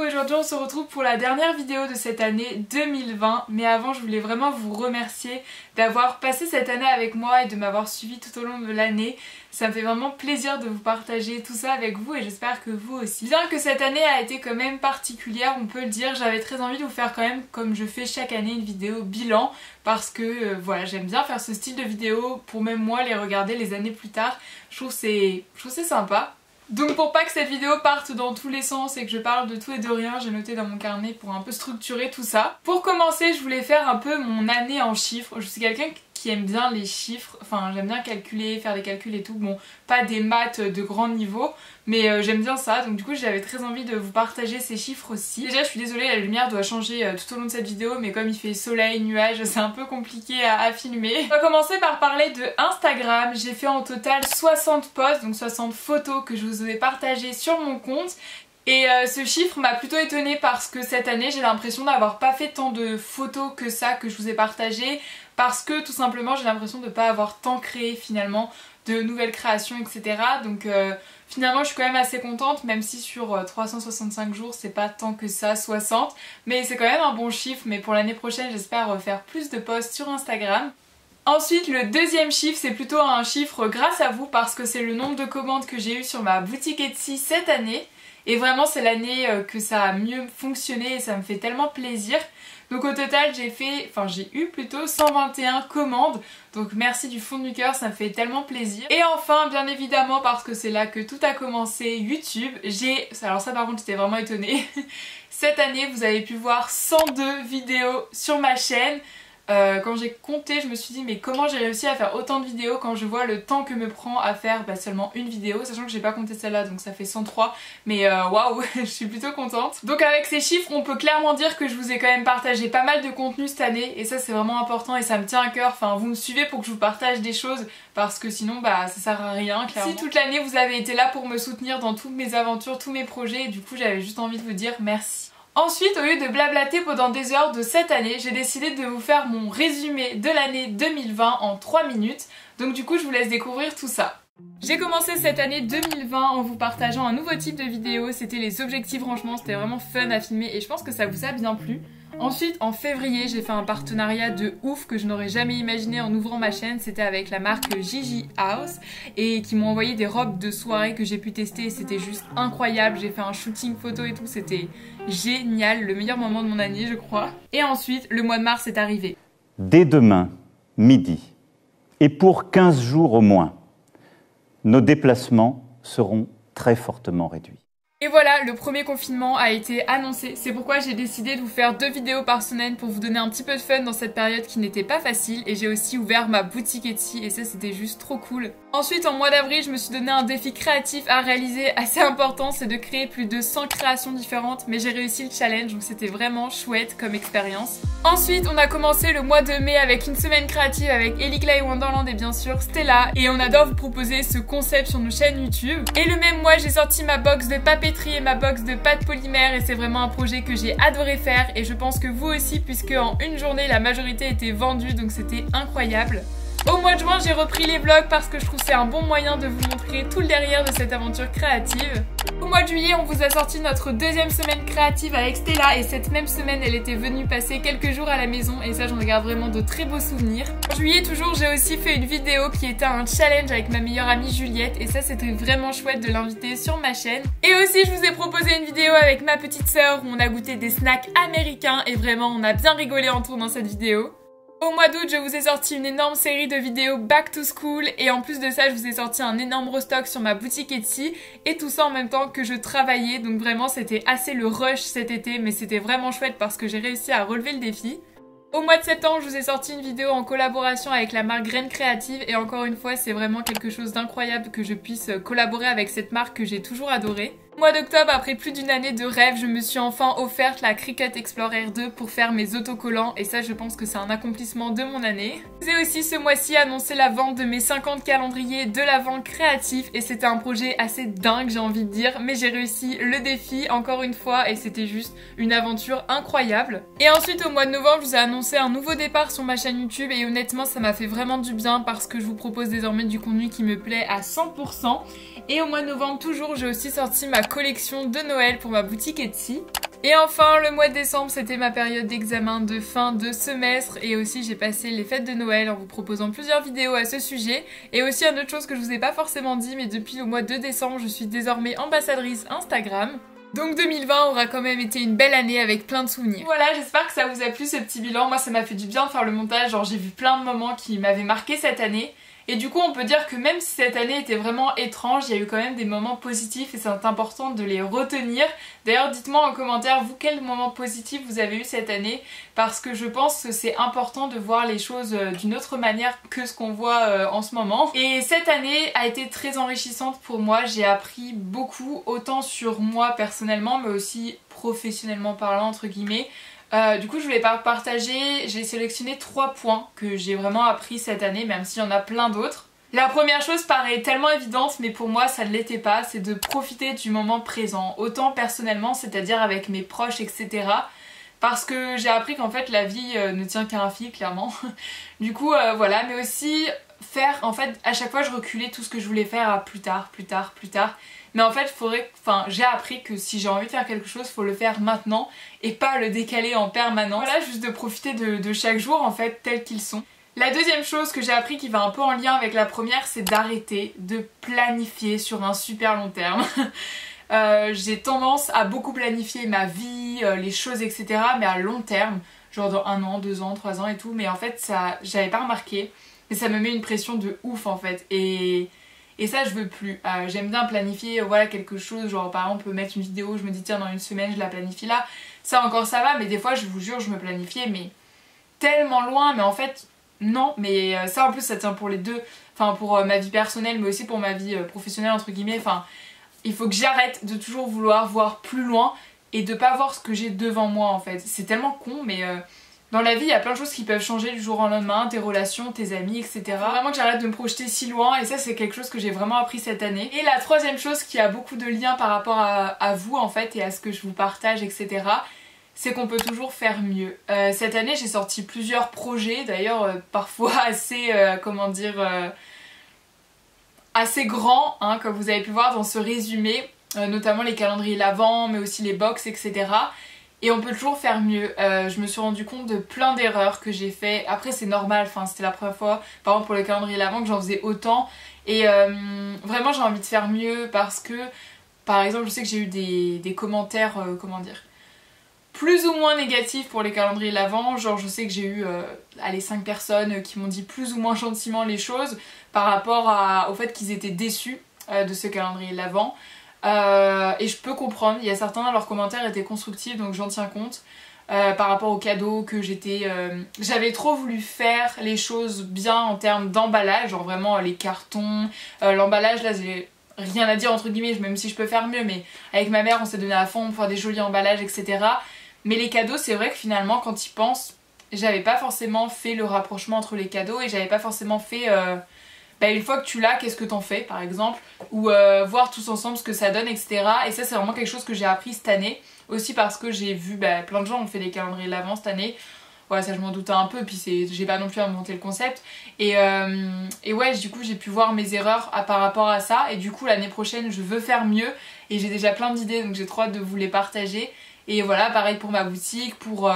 aujourd'hui on se retrouve pour la dernière vidéo de cette année 2020. Mais avant, je voulais vraiment vous remercier d'avoir passé cette année avec moi et de m'avoir suivi tout au long de l'année. Ça me fait vraiment plaisir de vous partager tout ça avec vous et j'espère que vous aussi. Bien que cette année a été quand même particulière, on peut le dire, j'avais très envie de vous faire quand même, comme je fais chaque année, une vidéo bilan parce que voilà, j'aime bien faire ce style de vidéo pour même moi les regarder les années plus tard. Je trouve c'est sympa. Donc pour pas que cette vidéo parte dans tous les sens et que je parle de tout et de rien, j'ai noté dans mon carnet pour un peu structurer tout ça. Pour commencer, je voulais faire un peu mon année en chiffres. Je suis quelqu'un qui aime bien les chiffres, enfin j'aime bien calculer, faire des calculs et tout. Bon, pas des maths de grand niveau, mais j'aime bien ça. Donc du coup j'avais très envie de vous partager ces chiffres aussi. Déjà je suis désolée, la lumière doit changer tout au long de cette vidéo, mais comme il fait soleil, nuages, c'est un peu compliqué à filmer. On va commencer par parler de Instagram. J'ai fait en total 60 posts, donc 60 photos que je vous ai partagées sur mon compte. Et ce chiffre m'a plutôt étonnée parce que cette année j'ai l'impression d'avoir pas fait tant de photos que ça que je vous ai partagées, parce que tout simplement j'ai l'impression de pas avoir tant créé finalement de nouvelles créations, etc. Donc finalement je suis quand même assez contente, même si sur 365 jours c'est pas tant que ça, 60, mais c'est quand même un bon chiffre. Mais pour l'année prochaine j'espère faire plus de posts sur Instagram. Ensuite, le deuxième chiffre, c'est plutôt un chiffre grâce à vous parce que c'est le nombre de commandes que j'ai eu sur ma boutique Etsy cette année. Et vraiment c'est l'année que ça a mieux fonctionné et ça me fait tellement plaisir. Donc au total j'ai eu plutôt 121 commandes. Donc merci du fond du cœur, ça me fait tellement plaisir. Et enfin, bien évidemment, parce que c'est là que tout a commencé, YouTube. Alors ça par contre j'étais vraiment étonnée. Cette année vous avez pu voir 102 vidéos sur ma chaîne. Quand j'ai compté, je me suis dit mais comment j'ai réussi à faire autant de vidéos quand je vois le temps que me prend à faire seulement une vidéo, sachant que j'ai pas compté celle-là donc ça fait 103, mais waouh, je suis plutôt contente. Donc avec ces chiffres on peut clairement dire que je vous ai quand même partagé pas mal de contenu cette année et ça c'est vraiment important et ça me tient à cœur. Enfin vous me suivez pour que je vous partage des choses parce que sinon ça sert à rien clairement. Si toute l'année vous avez été là pour me soutenir dans toutes mes aventures, tous mes projets, et du coup j'avais juste envie de vous dire merci. Ensuite, au lieu de blablater pendant des heures de cette année, j'ai décidé de vous faire mon résumé de l'année 2020 en 3 minutes. Donc du coup, je vous laisse découvrir tout ça. J'ai commencé cette année 2020 en vous partageant un nouveau type de vidéo, c'était les objectifs rangement, c'était vraiment fun à filmer et je pense que ça vous a bien plu. Ensuite, en février, j'ai fait un partenariat de ouf que je n'aurais jamais imaginé en ouvrant ma chaîne. C'était avec la marque Gigi House et qui m'ont envoyé des robes de soirée que j'ai pu tester et c'était juste incroyable. J'ai fait un shooting photo et tout, c'était génial, le meilleur moment de mon année je crois. Et ensuite, le mois de mars est arrivé. Dès demain, midi, et pour 15 jours au moins, nos déplacements seront très fortement réduits. Et voilà, le premier confinement a été annoncé, c'est pourquoi j'ai décidé de vous faire 2 vidéos par semaine pour vous donner un petit peu de fun dans cette période qui n'était pas facile, et j'ai aussi ouvert ma boutique Etsy et ça c'était juste trop cool. Ensuite en mois d'avril je me suis donné un défi créatif à réaliser assez important, c'est de créer plus de 100 créations différentes, mais j'ai réussi le challenge donc c'était vraiment chouette comme expérience. Ensuite on a commencé le mois de mai avec une semaine créative avec Ellie Clay Wonderland et bien sûr Stella, et on adore vous proposer ce concept sur nos chaînes YouTube. Et le même mois j'ai sorti ma box de papeterie et ma box de pâte polymère et c'est vraiment un projet que j'ai adoré faire et je pense que vous aussi puisque en une journée la majorité était vendue donc c'était incroyable. Au mois de juin j'ai repris les vlogs parce que je trouve que c'est un bon moyen de vous montrer tout le derrière de cette aventure créative. Au mois de juillet on vous a sorti notre deuxième semaine créative avec Stella et cette même semaine elle était venue passer quelques jours à la maison et ça j'en garde vraiment de très beaux souvenirs. En juillet toujours j'ai aussi fait une vidéo qui était un challenge avec ma meilleure amie Juliette et ça c'était vraiment chouette de l'inviter sur ma chaîne. Et aussi je vous ai proposé une vidéo avec ma petite sœur où on a goûté des snacks américains et vraiment on a bien rigolé en tournant cette vidéo. Au mois d'août, je vous ai sorti une énorme série de vidéos back to school et en plus de ça, je vous ai sorti un énorme restock sur ma boutique Etsy et tout ça en même temps que je travaillais. Donc vraiment, c'était assez le rush cet été, mais c'était vraiment chouette parce que j'ai réussi à relever le défi. Au mois de septembre, je vous ai sorti une vidéo en collaboration avec la marque Graines Créatives et encore une fois, c'est vraiment quelque chose d'incroyable que je puisse collaborer avec cette marque que j'ai toujours adorée. Au mois d'octobre, après plus d'une année de rêve, je me suis enfin offerte la Cricut Explorer 2 pour faire mes autocollants et ça je pense que c'est un accomplissement de mon année. J'ai aussi ce mois-ci annoncé la vente de mes 50 calendriers de l'Avent créatif et c'était un projet assez dingue j'ai envie de dire, mais j'ai réussi le défi encore une fois et c'était juste une aventure incroyable. Et ensuite au mois de novembre, je vous ai annoncé un nouveau départ sur ma chaîne YouTube et honnêtement ça m'a fait vraiment du bien parce que je vous propose désormais du contenu qui me plaît à 100%. Et au mois de novembre toujours, j'ai aussi sorti ma collection de Noël pour ma boutique Etsy. Et enfin, le mois de décembre, c'était ma période d'examen de fin de semestre et aussi j'ai passé les fêtes de Noël en vous proposant plusieurs vidéos à ce sujet. Et aussi une autre chose que je vous ai pas forcément dit, mais depuis le mois de décembre, je suis désormais ambassadrice Instagram. Donc 2020 aura quand même été une belle année avec plein de souvenirs. Voilà, j'espère que ça vous a plu ce petit bilan. Moi ça m'a fait du bien de faire le montage, genre j'ai vu plein de moments qui m'avaient marqué cette année. Et du coup on peut dire que même si cette année était vraiment étrange, il y a eu quand même des moments positifs et c'est important de les retenir. D'ailleurs dites-moi en commentaire vous quel moment positif vous avez eu cette année, parce que je pense que c'est important de voir les choses d'une autre manière que ce qu'on voit en ce moment. Et cette année a été très enrichissante pour moi, j'ai appris beaucoup, autant sur moi personnellement mais aussi professionnellement parlant entre guillemets. Du coup je voulais partager, j'ai sélectionné 3 points que j'ai vraiment appris cette année, même s'il y en a plein d'autres. La première chose paraît tellement évidente mais pour moi ça ne l'était pas, c'est de profiter du moment présent, autant personnellement, c'est-à-dire avec mes proches etc. Parce que j'ai appris qu'en fait la vie ne tient qu'à un fil clairement. Du coup voilà, mais aussi faire, en fait à chaque fois je reculais tout ce que je voulais faire à plus tard, plus tard, plus tard. Mais en fait, j'ai appris que si j'ai envie de faire quelque chose, faut le faire maintenant et pas le décaler en permanence. Voilà, juste de profiter de chaque jour en fait, tels qu'ils sont. La deuxième chose que j'ai appris qui va un peu en lien avec la première, c'est d'arrêter de planifier sur un super long terme. J'ai tendance à beaucoup planifier ma vie, les choses, etc. mais à long terme, genre dans 1 an, 2 ans, 3 ans et tout. Mais en fait, ça, j'avais pas remarqué, mais ça me met une pression de ouf en fait. Et ça je veux plus, j'aime bien planifier voilà quelque chose, genre par exemple mettre une vidéo, je me dis tiens dans 1 semaine je la planifie là, ça encore ça va, mais des fois je vous jure je me planifiais mais tellement loin, mais en fait non, mais ça en plus ça tient pour les deux, enfin pour ma vie personnelle mais aussi pour ma vie professionnelle entre guillemets, enfin il faut que j'arrête de toujours vouloir voir plus loin et de pas voir ce que j'ai devant moi en fait, c'est tellement con mais... Dans la vie, il y a plein de choses qui peuvent changer du jour au lendemain, tes relations, tes amis, etc. Faut vraiment que j'arrête de me projeter si loin et ça c'est quelque chose que j'ai vraiment appris cette année. Et la troisième chose qui a beaucoup de liens par rapport à vous en fait et à ce que je vous partage, etc. c'est qu'on peut toujours faire mieux. Cette année j'ai sorti plusieurs projets, d'ailleurs parfois assez, assez grands, hein, comme vous avez pu voir dans ce résumé, notamment les calendriers l'Avent, mais aussi les box, etc. Et on peut toujours faire mieux. Je me suis rendu compte de plein d'erreurs que j'ai fait. Après c'est normal, enfin c'était la première fois, par exemple pour le calendrier l'Avent que j'en faisais autant. Et vraiment j'ai envie de faire mieux parce que, par exemple je sais que j'ai eu des commentaires, plus ou moins négatifs pour les calendriers l'Avent. Genre je sais que j'ai eu 5 personnes qui m'ont dit plus ou moins gentiment les choses par rapport au fait qu'ils étaient déçus de ce calendrier l'Avent. Et je peux comprendre, il y a certains, leurs commentaires étaient constructifs donc j'en tiens compte par rapport aux cadeaux que j'avais trop voulu faire les choses bien en termes d'emballage, genre vraiment les cartons, l'emballage là j'ai rien à dire entre guillemets, même si je peux faire mieux, mais avec ma mère on s'est donné à fond pour faire des jolis emballages etc. Mais les cadeaux c'est vrai que finalement quand ils pensent, j'avais pas forcément fait le rapprochement entre les cadeaux et j'avais pas forcément fait... une fois que tu l'as, qu'est-ce que t'en fais par exemple, ou voir tous ensemble ce que ça donne, etc. Et ça c'est vraiment quelque chose que j'ai appris cette année, aussi parce que j'ai vu plein de gens ont fait des calendriers de l'Avent cette année. Ouais, ça je m'en doutais un peu, puis j'ai pas non plus inventé le concept. Et ouais, du coup j'ai pu voir mes erreurs par rapport à ça, et du coup l'année prochaine je veux faire mieux, et j'ai déjà plein d'idées donc j'ai trop hâte de vous les partager. Et voilà, pareil pour ma boutique, pour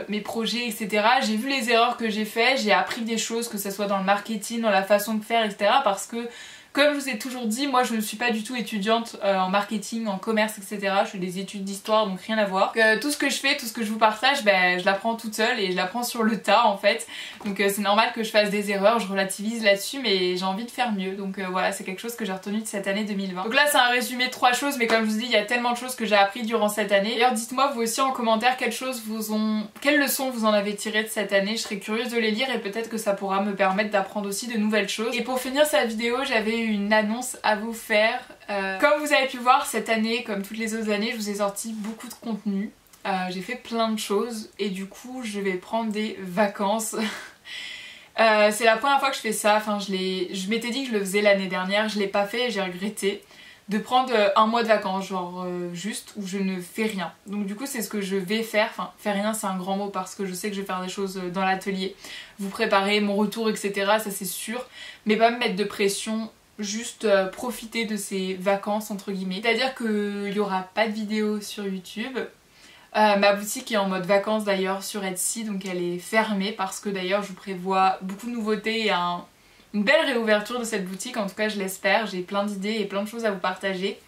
mes projets, etc. J'ai vu les erreurs que j'ai fait, j'ai appris des choses, que ce soit dans le marketing, dans la façon de faire, etc. Parce que, comme je vous ai toujours dit, moi je ne suis pas du tout étudiante en marketing, en commerce, etc. Je fais des études d'histoire, donc rien à voir. Tout ce que je fais, tout ce que je vous partage, je l'apprends toute seule et je l'apprends sur le tas en fait. Donc c'est normal que je fasse des erreurs, je relativise là-dessus, mais j'ai envie de faire mieux. Donc voilà, c'est quelque chose que j'ai retenu de cette année 2020. Donc là c'est un résumé de 3 choses, mais comme je vous dis, il y a tellement de choses que j'ai appris durant cette année. D'ailleurs dites-moi vous aussi en commentaire quelles leçons vous en avez tirées de cette année. Je serais curieuse de les lire et peut-être que ça pourra me permettre d'apprendre aussi de nouvelles choses. Et pour finir cette vidéo, j'avais une annonce à vous faire. Comme vous avez pu voir cette année, comme toutes les autres années, je vous ai sorti beaucoup de contenu. J'ai fait plein de choses et du coup je vais prendre des vacances. C'est la première fois que je fais ça, enfin je m'étais dit que je le faisais l'année dernière, je l'ai pas fait et j'ai regretté de prendre 1 mois de vacances, genre juste où je ne fais rien. Donc du coup c'est ce que je vais faire, enfin faire rien c'est un grand mot parce que je sais que je vais faire des choses dans l'atelier, vous préparer mon retour etc, ça c'est sûr, mais pas me mettre de pression juste profiter de ces vacances entre guillemets. C'est-à-dire qu'il n'y aura pas de vidéo sur YouTube. Ma boutique est en mode vacances d'ailleurs sur Etsy, donc elle est fermée parce que d'ailleurs je prévois beaucoup de nouveautés et une belle réouverture de cette boutique, en tout cas je l'espère. J'ai plein d'idées et plein de choses à vous partager.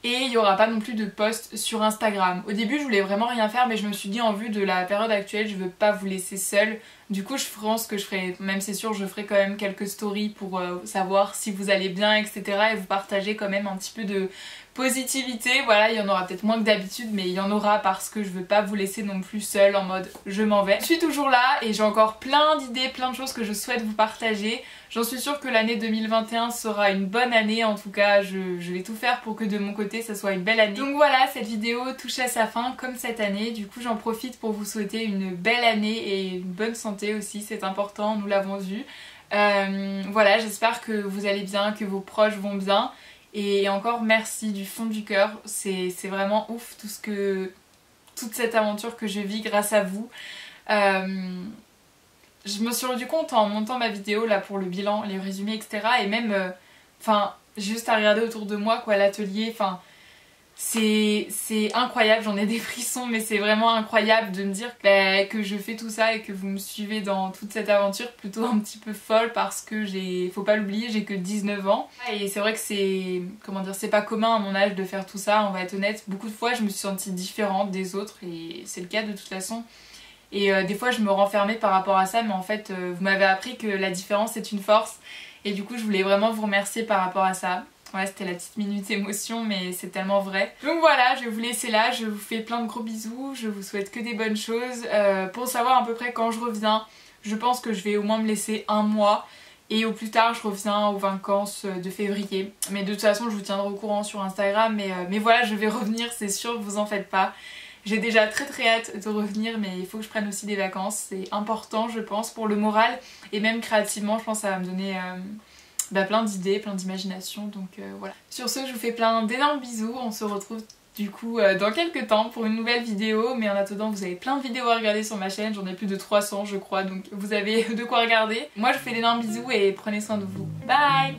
Et il n'y aura pas non plus de post sur Instagram. Au début je voulais vraiment rien faire, mais je me suis dit en vue de la période actuelle je veux pas vous laisser seul. Du coup je pense que je ferai, même c'est sûr je ferai quand même quelques stories pour savoir si vous allez bien, etc. Et vous partager quand même un petit peu de positivité. Voilà, il y en aura peut-être moins que d'habitude, mais il y en aura parce que je veux pas vous laisser non plus seul en mode je m'en vais. Je suis toujours là et j'ai encore plein d'idées, plein de choses que je souhaite vous partager. J'en suis sûre que l'année 2021 sera une bonne année, en tout cas je vais tout faire pour que de mon côté ça soit une belle année. Donc voilà, cette vidéo touche à sa fin comme cette année, du coup j'en profite pour vous souhaiter une belle année et une bonne santé aussi, c'est important, nous l'avons vu. Voilà, j'espère que vous allez bien, que vos proches vont bien. Et encore merci du fond du cœur, c'est vraiment ouf toute cette aventure que je vis grâce à vous. Je me suis rendu compte en montant ma vidéo là pour le bilan, les résumés, etc. Et même, juste à regarder autour de moi quoi, l'atelier, c'est incroyable, j'en ai des frissons, mais c'est vraiment incroyable de me dire que je fais tout ça et que vous me suivez dans toute cette aventure plutôt un petit peu folle parce que faut pas l'oublier, j'ai que 19 ans. Et c'est vrai que c'est, comment dire, c'est pas commun à mon âge de faire tout ça, on va être honnête. Beaucoup de fois je me suis sentie différente des autres et c'est le cas de toute façon. Et des fois je me renfermais par rapport à ça, mais en fait vous m'avez appris que la différence est une force. Et du coup je voulais vraiment vous remercier par rapport à ça. Ouais, c'était la petite minute émotion, mais c'est tellement vrai. Donc voilà, je vais vous laisser là, je vous fais plein de gros bisous, je vous souhaite que des bonnes choses. Pour savoir à peu près quand je reviens, je pense que je vais au moins me laisser un mois. Et au plus tard, je reviens aux vacances de février. Mais de toute façon, je vous tiendrai au courant sur Instagram. Mais voilà, je vais revenir, c'est sûr, vous en faites pas. J'ai déjà très hâte de revenir, mais il faut que je prenne aussi des vacances. C'est important, je pense, pour le moral. Et même créativement, je pense que ça va me donner plein d'idées, plein d'imagination. Donc voilà. Sur ce, je vous fais plein d'énormes bisous. On se retrouve du coup dans quelques temps pour une nouvelle vidéo. Mais en attendant, vous avez plein de vidéos à regarder sur ma chaîne. J'en ai plus de 300 je crois. Donc vous avez de quoi regarder. Moi, je vous fais d'énormes bisous et prenez soin de vous. Bye!